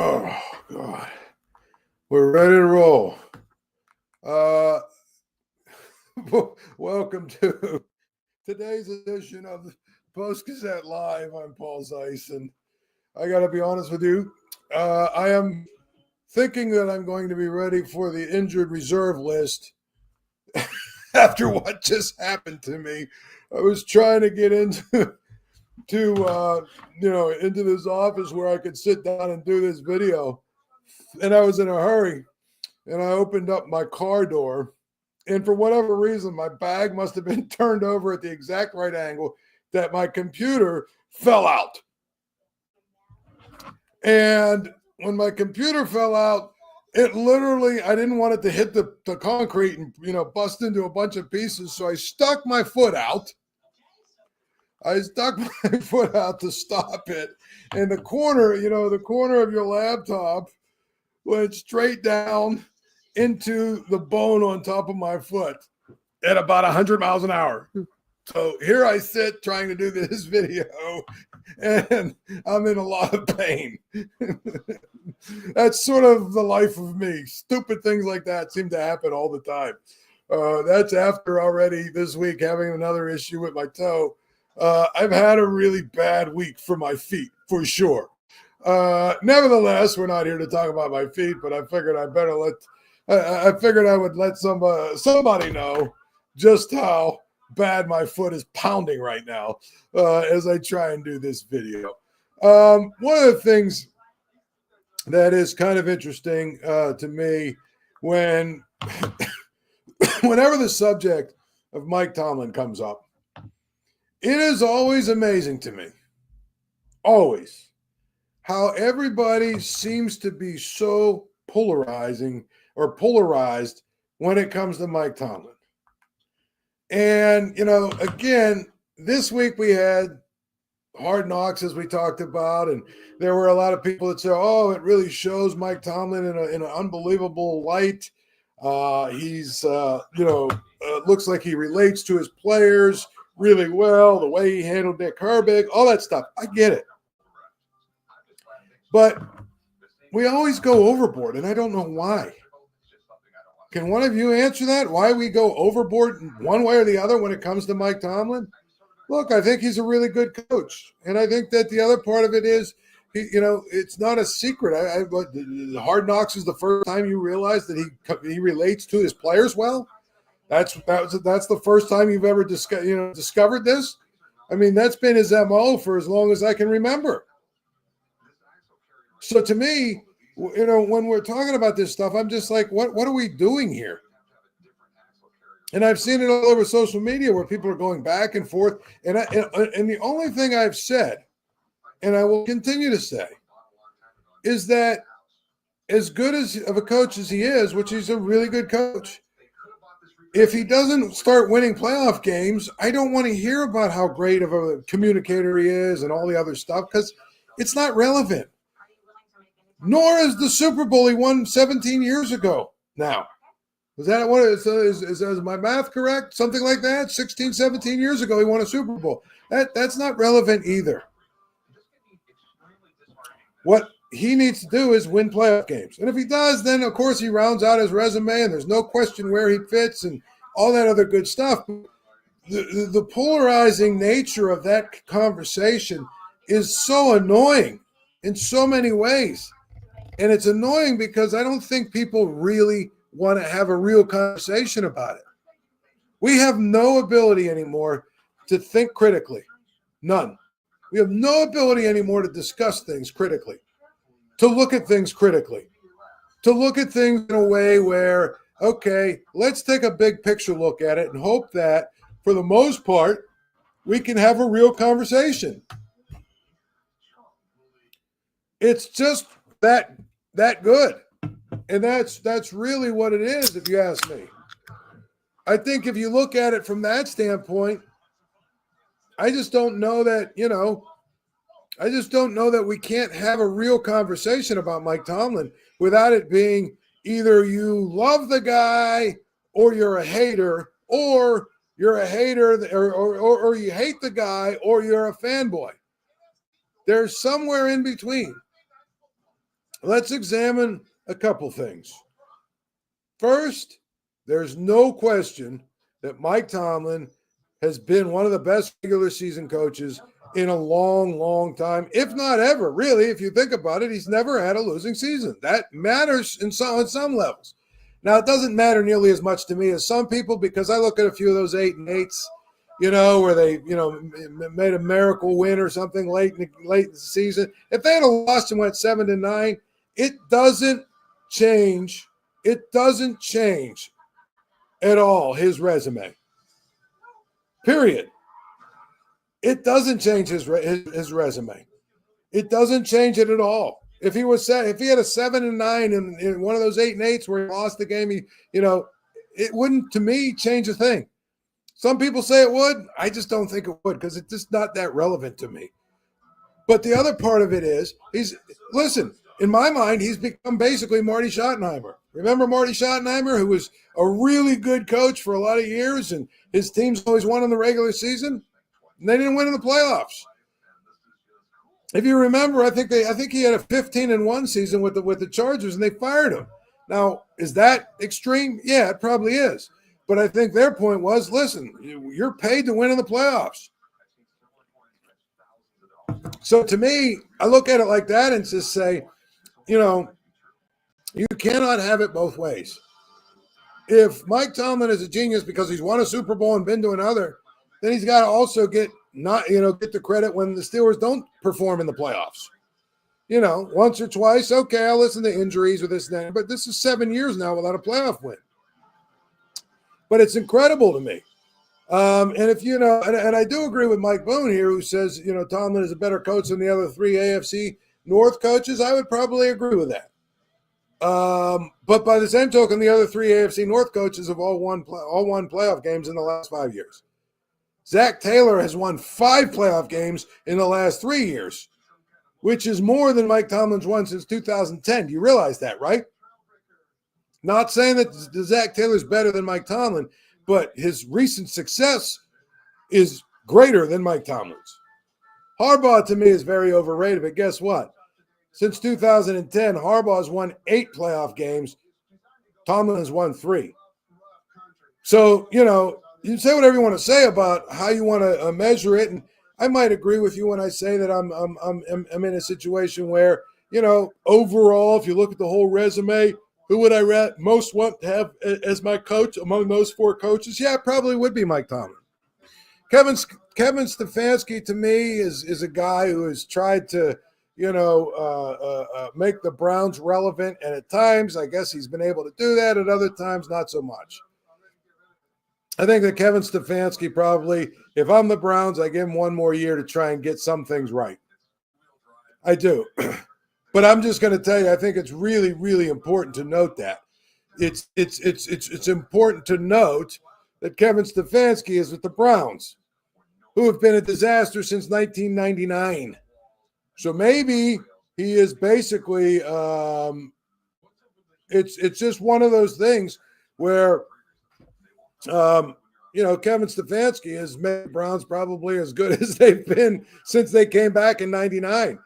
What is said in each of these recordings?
Oh, God. We're ready to roll. Welcome to today's edition of the Post-Gazette Live. I'm Paul Zeise, and I got to be honest with you. I am thinking that I'm going to be ready for the injured reserve list after what just happened to me. I was trying to get into this office where I could sit down and do this video, and I was in a hurry, and I opened up my car door, and for whatever reason, my bag must have been turned over at the exact right angle that my computer fell out. And when my computer fell out, it literally, I didn't want it to hit the concrete and, bust into a bunch of pieces. So I stuck my foot out. I stuck my foot out to stop it. And the corner of your laptop went straight down into the bone on top of my foot at about 100 miles an hour. So here I sit trying to do this video, and I'm in a lot of pain. That's sort of the life of me. Stupid things like that seem to happen all the time. That's after already this week having another issue with my toe. I've had a really bad week for my feet, for sure. Nevertheless, we're not here to talk about my feet, but I figured I would let somebody know just how bad my foot is pounding right now as I try and do this video. One of the things that is kind of interesting to me whenever the subject of Mike Tomlin comes up, it is always amazing to me, always, how everybody seems to be so polarized when it comes to Mike Tomlin. And, again, this week we had Hard Knocks, as we talked about, and there were a lot of people that said, oh, it really shows Mike Tomlin in an unbelievable light. He's looks like he relates to his players really well, the way he handled Nick Herbig, all that stuff. I get it. But we always go overboard, and I don't know why. Can one of you answer that? Why we go overboard one way or the other when it comes to Mike Tomlin? Look, I think he's a really good coach. And I think that the other part of it is, it's not a secret. Hard Knocks is the first time you realize that he relates to his players well. That's the first time you've ever discovered this. I mean, that's been his MO for as long as I can remember. So to me, when we're talking about this stuff, I'm just like, what are we doing here? And I've seen it all over social media where people are going back and forth. And the only thing I've said, and I will continue to say, is that as good of a coach as he is, which he's a really good coach, if he doesn't start winning playoff games, I don't want to hear about how great of a communicator he is and all the other stuff, because it's not relevant. Nor is the Super Bowl he won 17 years ago now. Is that what it is my math correct? Something like that? 16, 17 years ago he won a Super Bowl. That's not relevant either. What he needs to do is win playoff games. And if he does, then of course he rounds out his resume and there's no question where he fits and all that other good stuff. The polarizing nature of that conversation is so annoying in so many ways. And it's annoying because I don't think people really want to have a real conversation about it. We have no ability anymore to think critically. None. We have no ability anymore to discuss things critically, to look at things critically, to look at things in a way where, okay, let's take a big picture look at it and hope that, for the most part, we can have a real conversation. It's just that good. And that's really what it is, if you ask me. I think if you look at it from that standpoint, I just don't know that we can't have a real conversation about Mike Tomlin without it being either you love the guy or you're a hater, or you're a hater or you hate the guy or you're a fanboy. There's somewhere in between. let's examine a couple things. First, there's no question that Mike Tomlin has been one of the best regular season coaches in a long, long time, if not ever. Really, if you think about it, he's never had a losing season. That matters on some levels. Now, it doesn't matter nearly as much to me as some people, because I look at a few of those 8-8s, where they, made a miracle win or something late in the season. If they had lost and went 7-9, it doesn't change. It doesn't change at all his resume. Period. It doesn't change his resume. It doesn't change it at all. If he had a 7-9 in one of those 8-8s where he lost the game, it wouldn't, to me, change a thing. Some people say it would. I just don't think it would, because it's just not that relevant to me. But the other part of it is, in my mind, he's become basically Marty Schottenheimer. Remember Marty Schottenheimer, who was a really good coach for a lot of years, and his teams always won in the regular season, and they didn't win in the playoffs. If you remember, I think he had a 15-1 season with the Chargers, and they fired him. Now, is that extreme? Yeah, it probably is. But I think their point was, listen, you're paid to win in the playoffs. So to me, I look at it like that and just say, you cannot have it both ways. If Mike Tomlin is a genius because he's won a Super Bowl and been to another, then he's got to also get the credit when the Steelers don't perform in the playoffs. Once or twice, okay, I'll listen to injuries or this and that, but this is 7 years now without a playoff win. But it's incredible to me. And if and I do agree with Mike Boone here, who says, Tomlin is a better coach than the other 3 AFC North coaches. I would probably agree with that. But by the same token, the other 3 AFC North coaches have all won playoff games in the last 5 years. Zac Taylor has won 5 playoff games in the last 3 years, which is more than Mike Tomlin's won since 2010. Do you realize that, right? Not saying that Zac Taylor's better than Mike Tomlin, but his recent success is greater than Mike Tomlin's. Harbaugh, to me, is very overrated, but guess what? Since 2010, Harbaugh has won 8 playoff games. Tomlin has won 3. So, you can say whatever you want to say about how you want to measure it, and I might agree with you when I say that I'm in a situation where, overall, if you look at the whole resume, who would I most want to have as my coach among those 4 coaches? Yeah, it probably would be Mike Tomlin. Kevin Stefanski, to me, is a guy who has tried to, make the Browns relevant, and at times, I guess he's been able to do that. At other times, not so much. I think that Kevin Stefanski probably, if I'm the Browns, I give him 1 more year to try and get some things right. I do. But I'm just going to tell you, I think it's really, really important to note that. It's important to note that Kevin Stefanski is with the Browns, who have been a disaster since 1999. So maybe he is basically it's just one of those things where Kevin Stefanski has made the Browns probably as good as they've been since they came back in 99.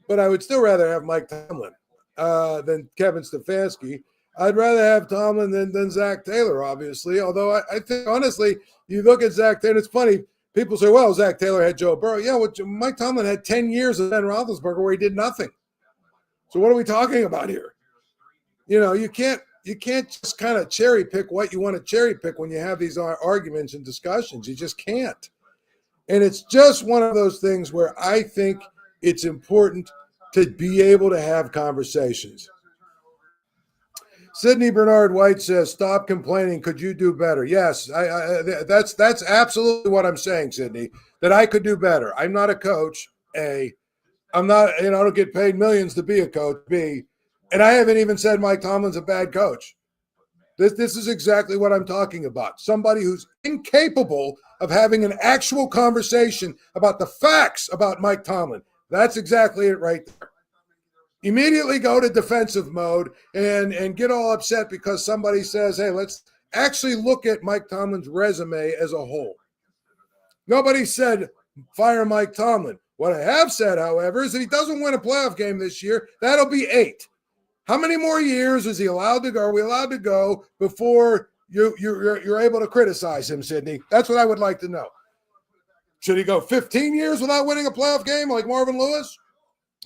But I would still rather have Mike Tomlin than Kevin Stefanski. I'd rather have Tomlin than Zac Taylor, obviously. Although I think, honestly, you look at Zac Taylor, it's funny. People say, well, Zac Taylor had Joe Burrow. Yeah, well, Mike Tomlin had 10 years of Ben Roethlisberger where he did nothing. So what are we talking about here? You can't just kind of cherry pick what you want to cherry pick when you have these arguments and discussions. You just can't. And it's just one of those things where I think it's important to be able to have conversations. Sidney Bernard White says, stop complaining. Could you do better? Yes, that's absolutely what I'm saying, Sidney, that I could do better. I'm not a coach, A. I'm not, I don't get paid millions to be a coach, B. And I haven't even said Mike Tomlin's a bad coach. This is exactly what I'm talking about. Somebody who's incapable of having an actual conversation about the facts about Mike Tomlin. That's exactly it right there. Immediately go to defensive mode and get all upset because somebody says, hey, let's actually look at Mike Tomlin's resume as a whole. Nobody said fire Mike Tomlin. What I have said, however, is that he doesn't win a playoff game this year. That'll be 8. How many more years is he allowed to go? Are we allowed to go before you're able to criticize him, Sidney? That's what I would like to know. Should he go 15 years without winning a playoff game like Marvin Lewis?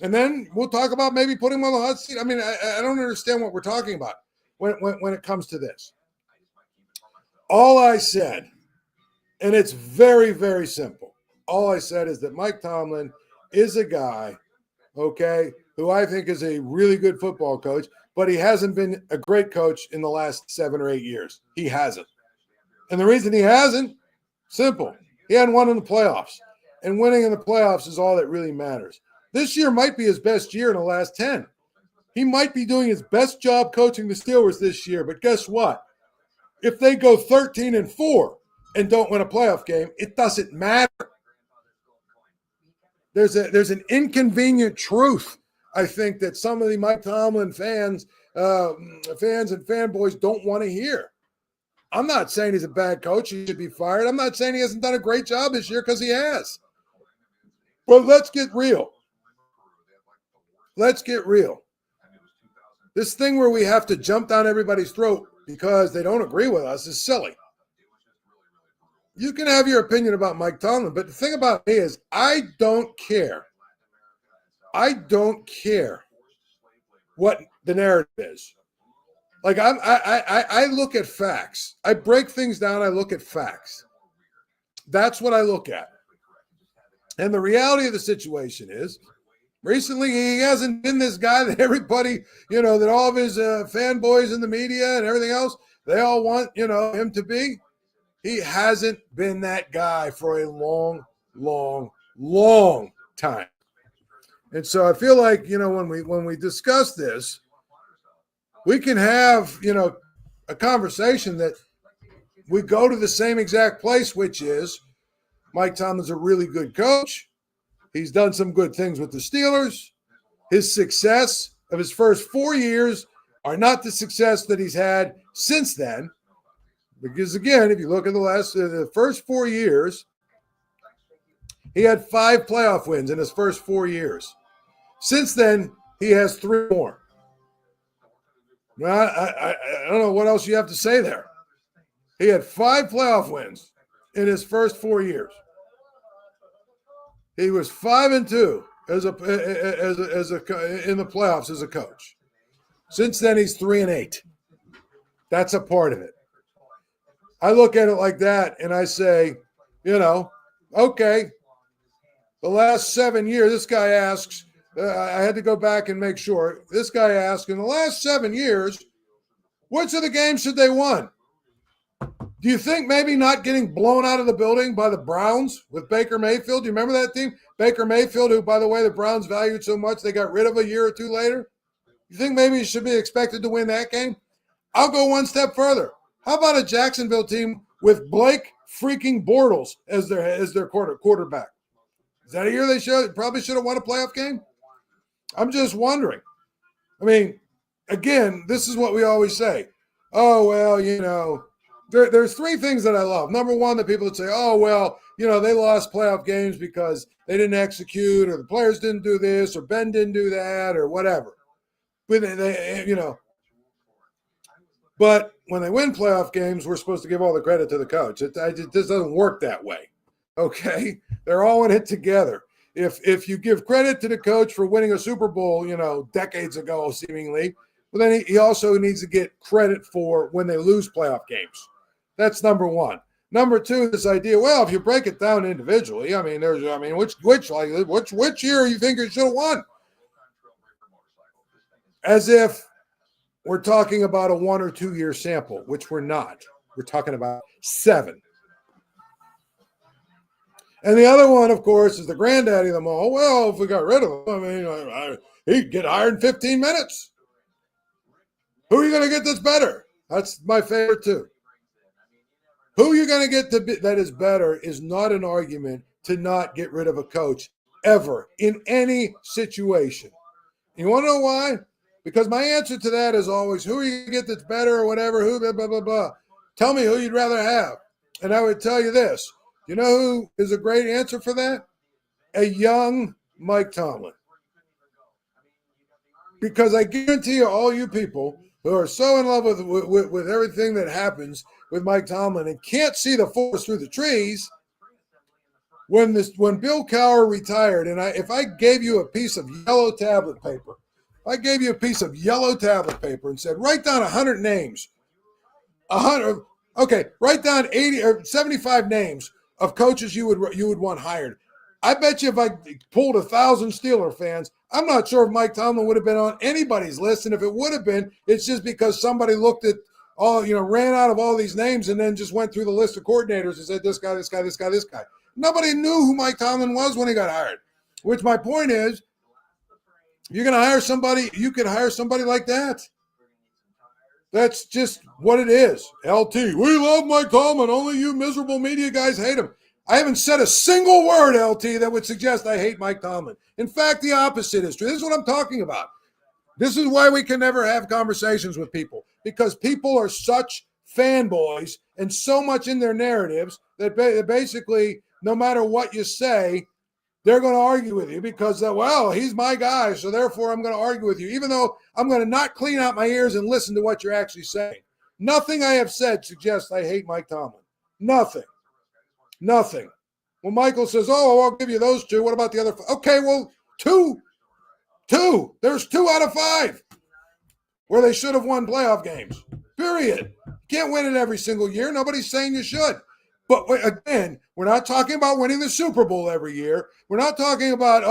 And then we'll talk about maybe putting him on the hot seat. I mean, I don't understand what we're talking about when it comes to this. All I said, and it's very, very simple. All I said is that Mike Tomlin is a guy, okay, who I think is a really good football coach, but he hasn't been a great coach in the last 7 or 8 years. He hasn't. And the reason he hasn't, simple. He hadn't won in the playoffs. And winning in the playoffs is all that really matters. This year might be his best year in the last 10. He might be doing his best job coaching the Steelers this year, but guess what? If they go 13-4 and don't win a playoff game, it doesn't matter. There's an inconvenient truth, I think, that some of the Mike Tomlin fans and fanboys don't want to hear. I'm not saying he's a bad coach. He should be fired. I'm not saying he hasn't done a great job this year, because he has. But let's get real. Let's get real. This thing where we have to jump down everybody's throat because they don't agree with us is silly. You can have your opinion about Mike Tomlin, but the thing about me is I don't care. I don't care what the narrative is. Like I look at facts. I break things down. I look at facts. That's what I look at. And the reality of the situation is, recently he hasn't been this guy that everybody, that all of his fanboys in the media and everything else, they all want, him to be. He hasn't been that guy for a long, long, long time. And so I feel like, when we discuss this, we can have, a conversation that we go to the same exact place, which is Mike Tomlin's a really good coach. He's done some good things with the Steelers. His success of his first 4 years are not the success that he's had since then. Because, again, if you look at the first 4 years, he had 5 playoff wins in his first 4 years. Since then, he has 3 more. Well, I don't know what else you have to say there. He had 5 playoff wins in his first 4 years. He was 5-2 in the playoffs as a coach. Since then, he's 3-8. That's a part of it. I look at it like that, and I say, okay, the last 7 years, this guy asks, I had to go back and make sure. This guy asked, in the last 7 years, which of the games should they won? Do you think maybe not getting blown out of the building by the Browns with Baker Mayfield? Do you remember that team? Baker Mayfield, who, by the way, the Browns valued so much they got rid of a year or two later. You think maybe he should be expected to win that game? I'll go one step further. How about a Jacksonville team with Blake freaking Bortles as their quarterback? Is that a year they probably should have won a playoff game? I'm just wondering. I mean, again, this is what we always say. Oh, well, there's 3 things that I love. Number one, the people that say, oh, well, they lost playoff games because they didn't execute, or the players didn't do this, or Ben didn't do that, or whatever. But But when they win playoff games, we're supposed to give all the credit to the coach. It just doesn't work that way. Okay? They're all in it together. If you give credit to the coach for winning a Super Bowl, decades ago, seemingly, well, then he also needs to get credit for when they lose playoff games. That's number one. Number two, this idea, well, if you break it down individually, which year you think you should have won? As if we're talking about a 1 or 2 year sample, which we're not. We're talking about 7. And the other one, of course, is the granddaddy of them all. Well, if we got rid of him, he'd get hired in 15 minutes. Who are you going to get that's better? That's my favorite, too. Who you're going to get that is better is not an argument to not get rid of a coach ever in any situation. You want to know why? Because my answer to that is always, who are you going to get that's better or whatever, who, blah, blah, blah, blah. Tell me who you'd rather have. And I would tell you this. You know who is a great answer for that? A young Mike Tomlin. because I guarantee you, all you people who are so in love with everything that happens with Mike Tomlin and can't see the forest through the trees, when Bill Cowher retired, and if I gave you a piece of yellow tablet paper, and said, write down 100 names, 100, okay, write down 80 or 75 names of coaches you would want hired. I bet you if I pulled 1,000 Steeler fans, I'm not sure if Mike Tomlin would have been on anybody's list. And if it would have been, it's just because somebody looked at ran out of all these names and then just went through the list of coordinators and said, this guy, this guy, this guy, this guy. Nobody knew who Mike Tomlin was when he got hired, which my point is, you're going to hire somebody, you could hire somebody like that. That's just what it is. LT, we love Mike Tomlin. Only you miserable media guys hate him. I haven't said a single word, LT, that would suggest I hate Mike Tomlin. In fact, the opposite is true. This is what I'm talking about. This is why we can never have conversations with people, because people are such fanboys and so much in their narratives that basically no matter what you say, they're going to argue with you because, well, he's my guy, so therefore I'm going to argue with you, even though I'm going to not clean out my ears and listen to what you're actually saying. Nothing I have said suggests I hate Mike Tomlin. Nothing. Well, Michael says, I'll give you those two. What about the other? Okay, well, two. There's 2 out of 5 where they should have won playoff games, period. You can't win it every single year. Nobody's saying you should. But again, we're not talking about winning the Super Bowl every year. We're not talking about,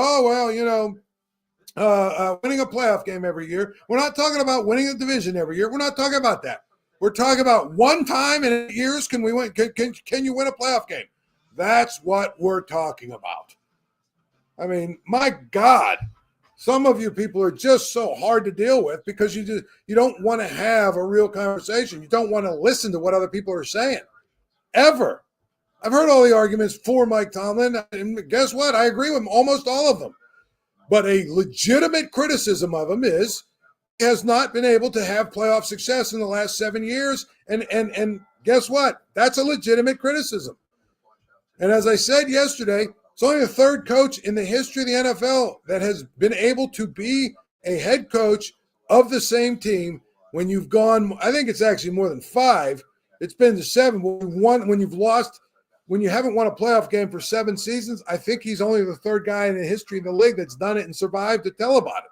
winning a playoff game every year. We're not talking about winning a division every year. We're not talking about that. We're talking about one time in 8 years, can we win? Can you win a playoff game? That's what we're talking about. I mean, my God, some of you people are just so hard to deal with because you don't want to have a real conversation. You don't want to listen to what other people are saying, ever. I've heard all the arguments for Mike Tomlin, and guess what? I agree with almost all of them. But a legitimate criticism of him is he has not been able to have playoff success in the last 7 years, and guess what? That's a legitimate criticism. And as I said yesterday, it's only the 3rd coach in the history of the NFL that has been able to be a head coach of the same team when you've gone, I think it's actually more than 5. It's been to 7. When you haven't won a playoff game for 7 seasons, I think he's only the 3rd guy in the history of the league that's done it and survived to tell about it.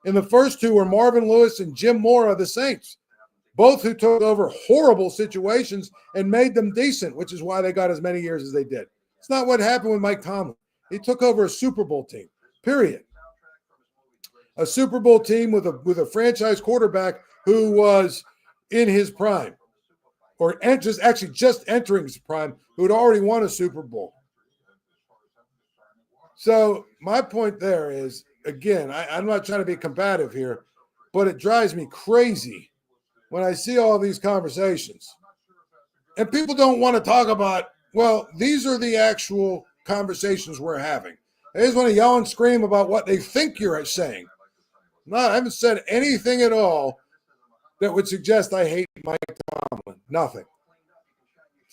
And the first 2 were Marvin Lewis and Jim Mora of the Saints, both who took over horrible situations and made them decent, which is why they got as many years as they did. It's not what happened with Mike Tomlin. He took over a Super Bowl team, period. A Super Bowl team with a franchise quarterback who was in his prime, or just entering his prime, who had already won a Super Bowl. So my point there is, again, I'm not trying to be combative here, but it drives me crazy when I see all these conversations. And people don't want to talk about, well, these are the actual conversations we're having. They just want to yell and scream about what they think you're saying. No, I haven't said anything at all that would suggest I hate Mike Tomlin. Nothing.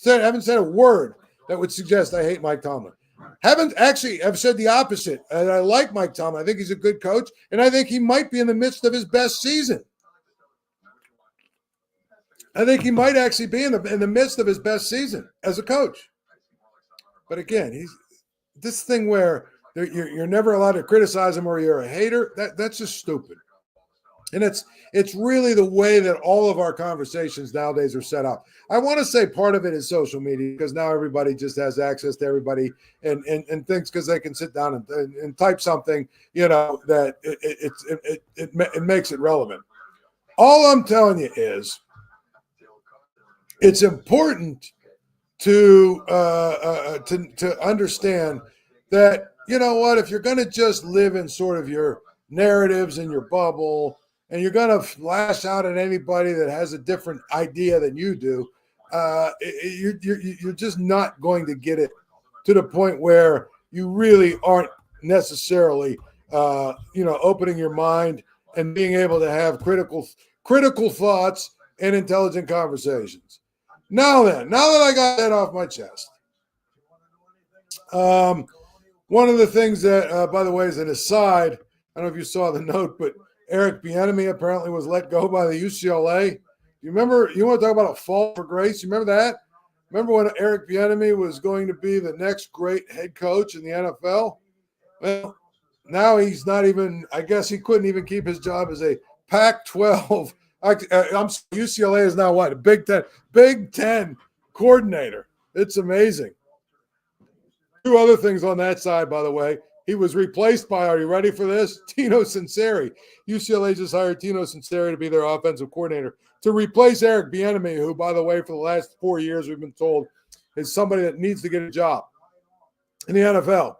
I haven't said a word that would suggest I hate Mike Tomlin. I've said the opposite. And I like Mike Tomlin. I think he's a good coach, and I think he might be in the midst of his best season. I think he might actually be in the midst of his best season as a coach. But again, he's this thing where you're never allowed to criticize him or you're a hater. That's just stupid. And it's really the way that all of our conversations nowadays are set up. I want to say part of it is social media, because now everybody just has access to everybody and thinks because they can sit down and type something, that it makes it relevant. All I'm telling you is it's important to understand that, if you're going to just live in sort of your narratives and your bubble, and you're going to lash out at anybody that has a different idea than you do, you're just not going to get it to the point where you really aren't necessarily, opening your mind and being able to have critical thoughts and intelligent conversations. Now that I got that off my chest, one of the things that, by the way, as an aside, I don't know if you saw the note, but Eric Bieniemy apparently was let go by the UCLA. You remember, you want to talk about a fall for grace? You remember that? Remember when Eric Bieniemy was going to be the next great head coach in the NFL? Well, now he's not even, I guess he couldn't even keep his job as a Pac-12. UCLA is now what? A Big Ten coordinator. It's amazing. Two other things on that side, by the way. He was replaced by, are you ready for this? Tino Sinceri. UCLA just hired Tino Sinceri to be their offensive coordinator to replace Eric Bieniemy, who, by the way, for the last 4 years we've been told is somebody that needs to get a job in the NFL.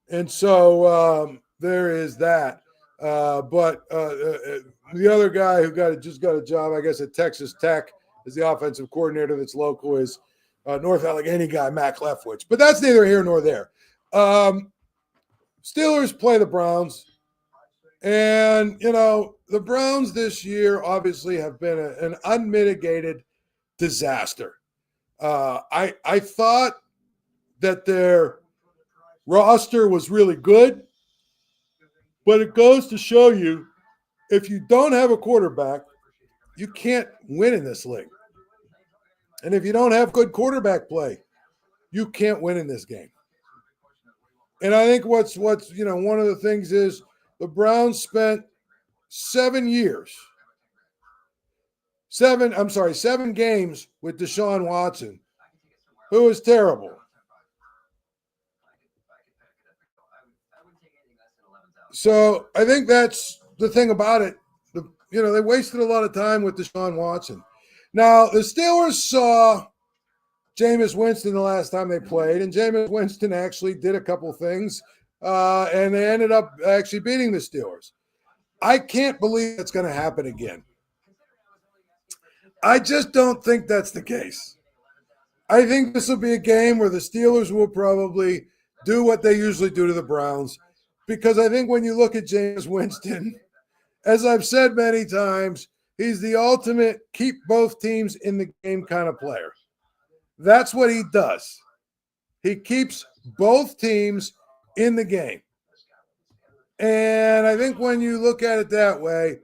And so there is that. But the other guy who just got a job, I guess, at Texas Tech as the offensive coordinator that's local is North Allegheny guy, Mac Leftwich. But that's neither here nor there. Steelers play the Browns. And, the Browns this year obviously have been an unmitigated disaster. I thought that their roster was really good, but it goes to show you if you don't have a quarterback, you can't win in this league. And if you don't have good quarterback play, you can't win in this game. And I think what's one of the things is the Browns spent 7 games with Deshaun Watson, who was terrible. So I think that's the thing about it. They wasted a lot of time with Deshaun Watson. Now, the Steelers saw Jameis Winston the last time they played, and Jameis Winston actually did a couple things, and they ended up actually beating the Steelers. I can't believe it's going to happen again. I just don't think that's the case. I think this will be a game where the Steelers will probably do what they usually do to the Browns, because I think when you look at Jameis Winston, as I've said many times, he's the ultimate keep both teams in the game kind of player. That's what he does. He keeps both teams in the game. And I think when you look at it that way,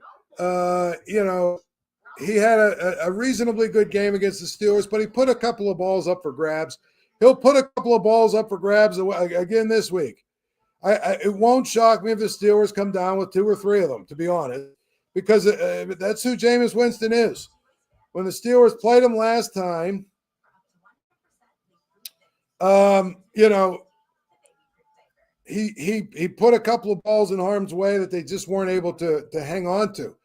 he had a reasonably good game against the Steelers, but he put a couple of balls up for grabs. He'll put a couple of balls up for grabs again this week. It won't shock me if the Steelers come down with 2 or 3 of them, to be honest, because that's who Jameis Winston is. When the Steelers played him last time, he put a couple of balls in harm's way that they just weren't able to hang on to.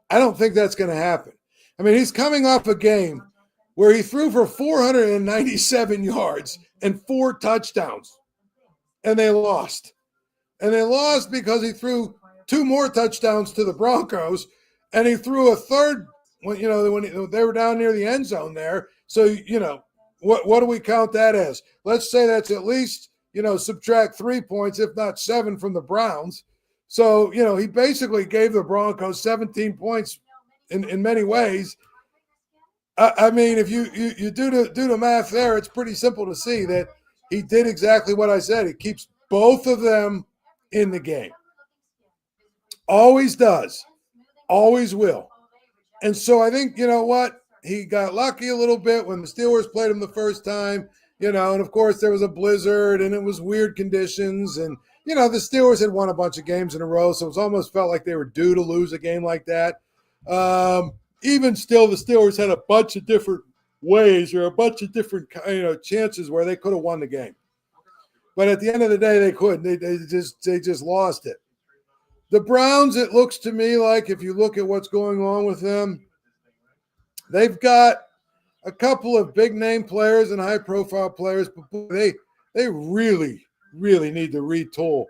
I don't think that's going to happen. I mean, he's coming off a game where he threw for 497 yards and 4 touchdowns, and they lost. And they lost because he threw 2 more touchdowns to the Broncos, and he threw a third when they were down near the end zone there. So, what do we count that as? Let's say that's at least, subtract 3 points, if not 7 from the Browns. So, he basically gave the Broncos 17 points in many ways. I mean, if you do the math there, it's pretty simple to see that he did exactly what I said. He keeps both of them in the game. Always does. Always will. And so I think, he got lucky a little bit when the Steelers played him the first time, and of course there was a blizzard and it was weird conditions. And, the Steelers had won a bunch of games in a row, so it almost felt like they were due to lose a game like that. Even still, the Steelers had a bunch of different ways or a bunch of different, chances where they could have won the game. But at the end of the day, they couldn't. They just lost it. The Browns, it looks to me like if you look at what's going on with them, they've got a couple of big-name players and high-profile players, but they really, really need to retool,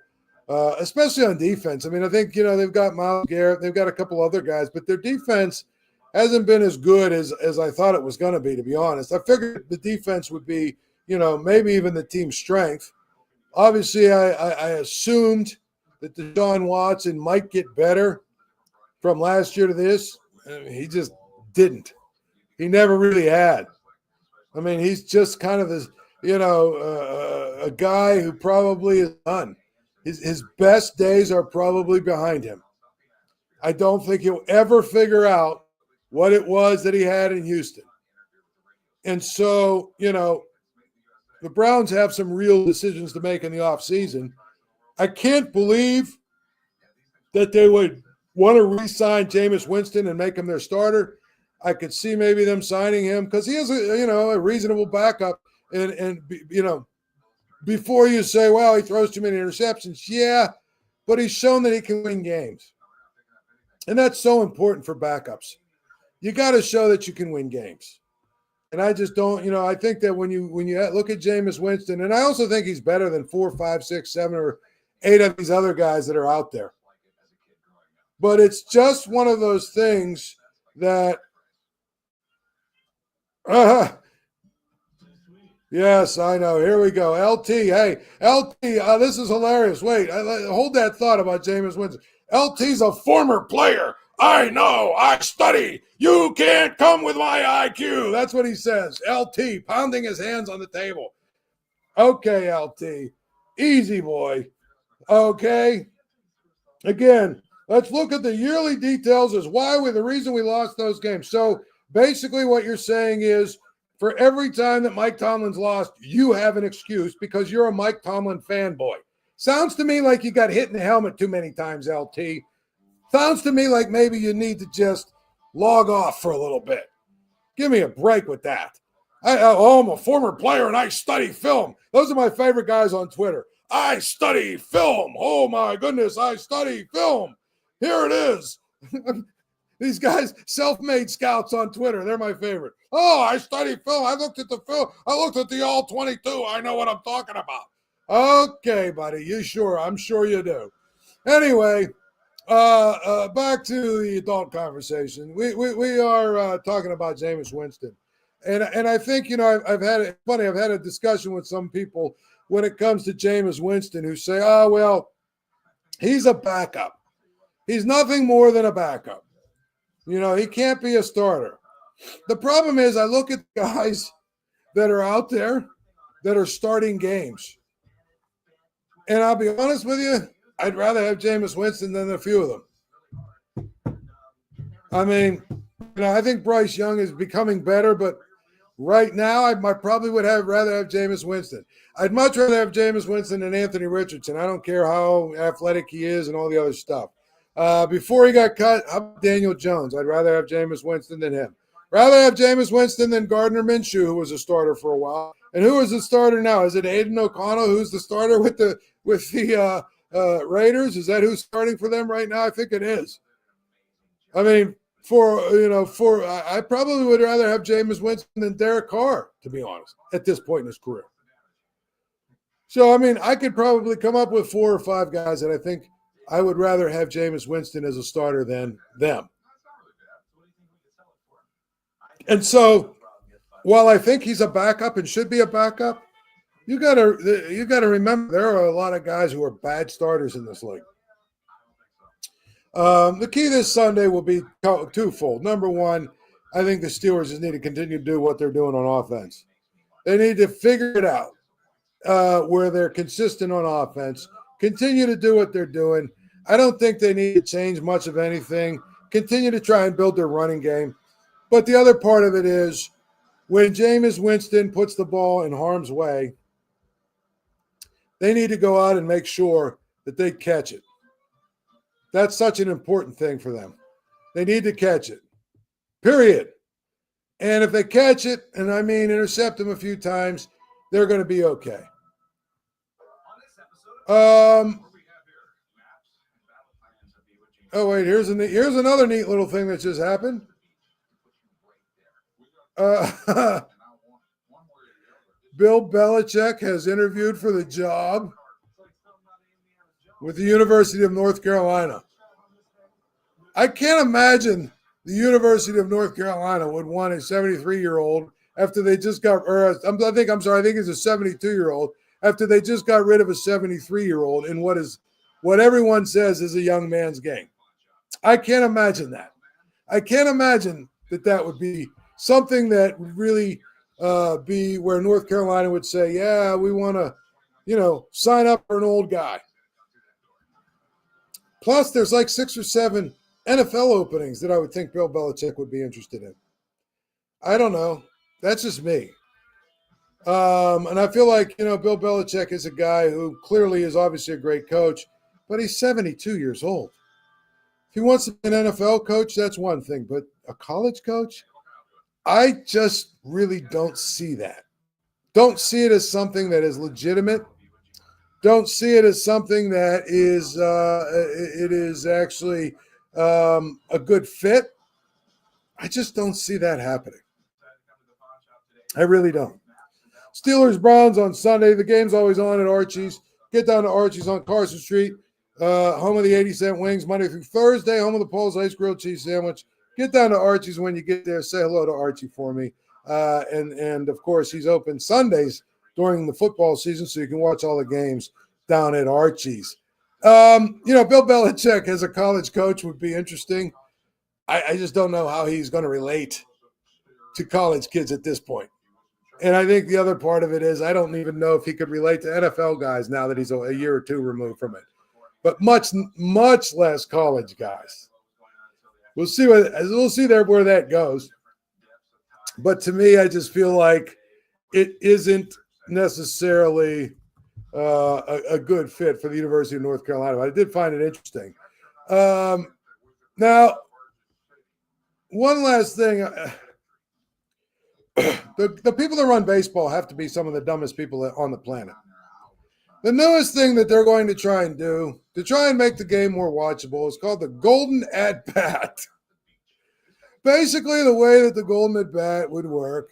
especially on defense. I mean, I think, they've got Myles Garrett. They've got a couple other guys, but their defense hasn't been as good as I thought it was going to be, to be honest. I figured the defense would be, maybe even the team's strength. Obviously, I assumed that Deshaun Watson might get better from last year to this. I mean, he just didn't. He never really had. I mean, he's just kind of this, a guy who probably is done. His best days are probably behind him. I don't think he'll ever figure out what it was that he had in Houston. And so, the Browns have some real decisions to make in the offseason. I can't believe that they would want to re-sign Jameis Winston and make him their starter. I could see maybe them signing him because he is a reasonable backup. And before you say, well, he throws too many interceptions, yeah, but he's shown that he can win games. And that's so important for backups. You got to show that you can win games. And I just don't, I think that when you look at Jameis Winston, and I also think he's better than 4, 5, 6, 7, or 8 of these other guys that are out there. But it's just one of those things that, yes, I know. Here we go. LT, hey, LT, this is hilarious. Wait, hold that thought about Jameis Winston. LT's a former player. I know. I study. You can't come with my IQ. That's what he says. LT, pounding his hands on the table. Okay, LT. Easy, boy. Okay. Again, let's look at the yearly details as the reason we lost those games. So basically what you're saying is for every time that Mike Tomlin's lost, you have an excuse because you're a Mike Tomlin fanboy. Sounds to me like you got hit in the helmet too many times, LT. Sounds to me like maybe you need to just log off for a little bit. Give me a break with that. I'm a former player and I study film. Those are my favorite guys on Twitter. I study film. Oh, my goodness, I study film. Here it is. These guys, self-made scouts on Twitter, they're my favorite. Oh, I study film. I looked at the film. I looked at the All-22. I know what I'm talking about. Okay, buddy, you sure? I'm sure you do. Anyway, back to the adult conversation. We are talking about Jameis Winston, and I think I've had a discussion with some people when it comes to Jameis Winston who say, oh well, he's a backup. He's nothing more than a backup. He can't be a starter. The problem is I look at guys that are out there that are starting games, and I'll be honest with you, I'd rather have Jameis Winston than a few of them. I mean, I think Bryce Young is becoming better, but right now I probably would rather have Jameis Winston. I'd much rather have Jameis Winston than Anthony Richardson. I don't care how athletic he is and all the other stuff. Before he got cut, how about Daniel Jones? I'd rather have Jameis Winston than him. Rather have Jameis Winston than Gardner Minshew, who was a starter for a while. And who is the starter now? Is it Aiden O'Connell, who's the starter with the Raiders? Is that who's starting for them right now? I think it is. I mean, I probably would rather have Jameis Winston than Derek Carr, to be honest, at this point in his career. So, I mean, I could probably come up with 4 or 5 guys that I think I would rather have Jameis Winston as a starter than them. And so, while I think he's a backup and should be a backup, you got to remember there are a lot of guys who are bad starters in this league. The key this Sunday will be twofold. Number one, I think the Steelers just need to continue to do what they're doing on offense. They need to figure it out where they're consistent on offense. Continue to do what they're doing. I don't think they need to change much of anything. Continue to try and build their running game. But the other part of it is when Jameis Winston puts the ball in harm's way, they need to go out and make sure that they catch it. That's such an important thing for them. They need to catch it, period. And if they catch it, and I mean intercept them a few times, they're going to be okay. Oh, wait, here's another neat little thing that just happened. Bill Belichick has interviewed for the job with the University of North Carolina. I can't imagine the University of North Carolina would want a 73-year-old after they just got, I think it's a 72-year-old after they just got rid of a 73-year-old in what everyone says is a young man's game. I can't imagine that. I can't imagine that would be something that would really be where North Carolina would say, yeah, we want to, sign up for an old guy. Plus, there's like 6 or 7 NFL openings that I would think Bill Belichick would be interested in. I don't know. That's just me. And I feel like, Bill Belichick is a guy who clearly is obviously a great coach, but he's 72 years old. If he wants to be an NFL coach, that's one thing. But a college coach, I just really don't see that. Don't see it as something that is legitimate. Don't see it as something that is it is actually a good fit. I just don't see that happening. I really don't. Steelers Browns on Sunday. The game's always on at Archie's. Get down to Archie's on Carson Street. Home of the 80-cent wings Monday through Thursday. Home of the Paul Zeise grilled cheese sandwich. Get down to Archie's when you get there. Say hello to Archie for me. And of course, he's open Sundays during the football season, so you can watch all the games down at Archie's. Bill Belichick as a college coach would be interesting. I just don't know how he's going to relate to college kids at this point. And I think the other part of it is I don't even know if he could relate to NFL guys now that he's a year or two removed from it. But much, much less college guys. We'll see where that goes. But to me, I just feel like it isn't necessarily a good fit for the University of North Carolina. But I did find it interesting. Now, one last thing. The people that run baseball have to be some of the dumbest people on the planet. The newest thing that they're going to try and do to try and make the game more watchable is called the Golden At-Bat. Basically, the way that the Golden At-Bat would work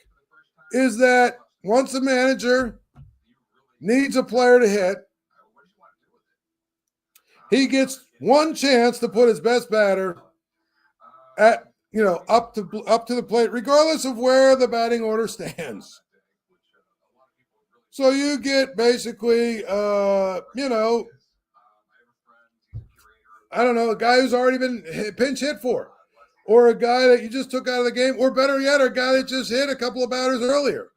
is that once a manager needs a player to hit, he gets one chance to put his best batter at up to the plate, regardless of where the batting order stands. So you get basically, I don't know, a guy who's already been pinch hit for, or a guy that you just took out of the game, or better yet, a guy that just hit a couple of batters earlier.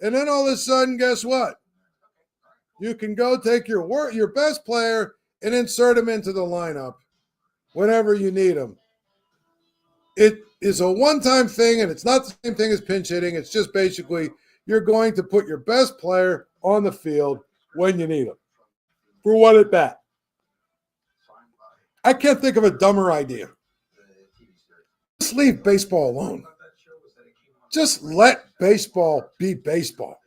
And then all of a sudden, guess what? You can go take your best player and insert him into the lineup whenever you need him. It is a one-time thing, and it's not the same thing as pinch hitting. It's just basically you're going to put your best player on the field when you need him. For one at bat. I can't think of a dumber idea. Just leave baseball alone. Just let baseball be baseball.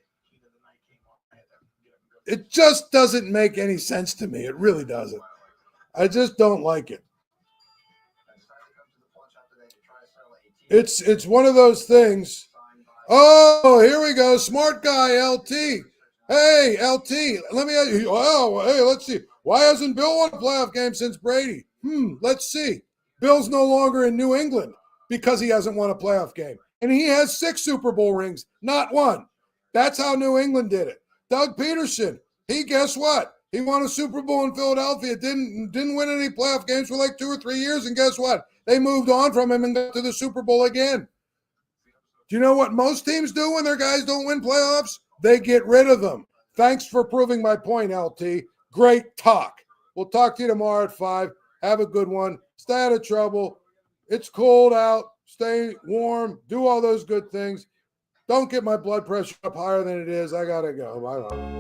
It just doesn't make any sense to me. It really doesn't. I just don't like it. It's one of those things. Oh, here we go. Smart guy, LT. Hey, LT, let me ask you. Oh, hey, let's see. Why hasn't Bill won a playoff game since Brady? Let's see. Bill's no longer in New England because he hasn't won a playoff game. And he has 6 Super Bowl rings, not 1. That's how New England did it. Doug Peterson, guess what? He won a Super Bowl in Philadelphia, didn't win any playoff games for like 2 or 3 years, and guess what? They moved on from him and got to the Super Bowl again. Do you know what most teams do when their guys don't win playoffs? They get rid of them. Thanks for proving my point, LT. Great talk. We'll talk to you tomorrow at 5. Have a good one. Stay out of trouble. It's cold out. Stay warm. Do all those good things. Don't get my blood pressure up higher than it is. I got to go. Bye-bye.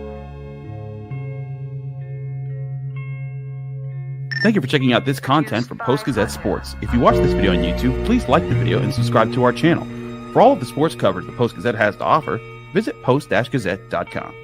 Thank you for checking out this content from Post-Gazette Sports. If you watch this video on YouTube, please like the video and subscribe to our channel. For all of the sports coverage the Post-Gazette has to offer, visit post-gazette.com.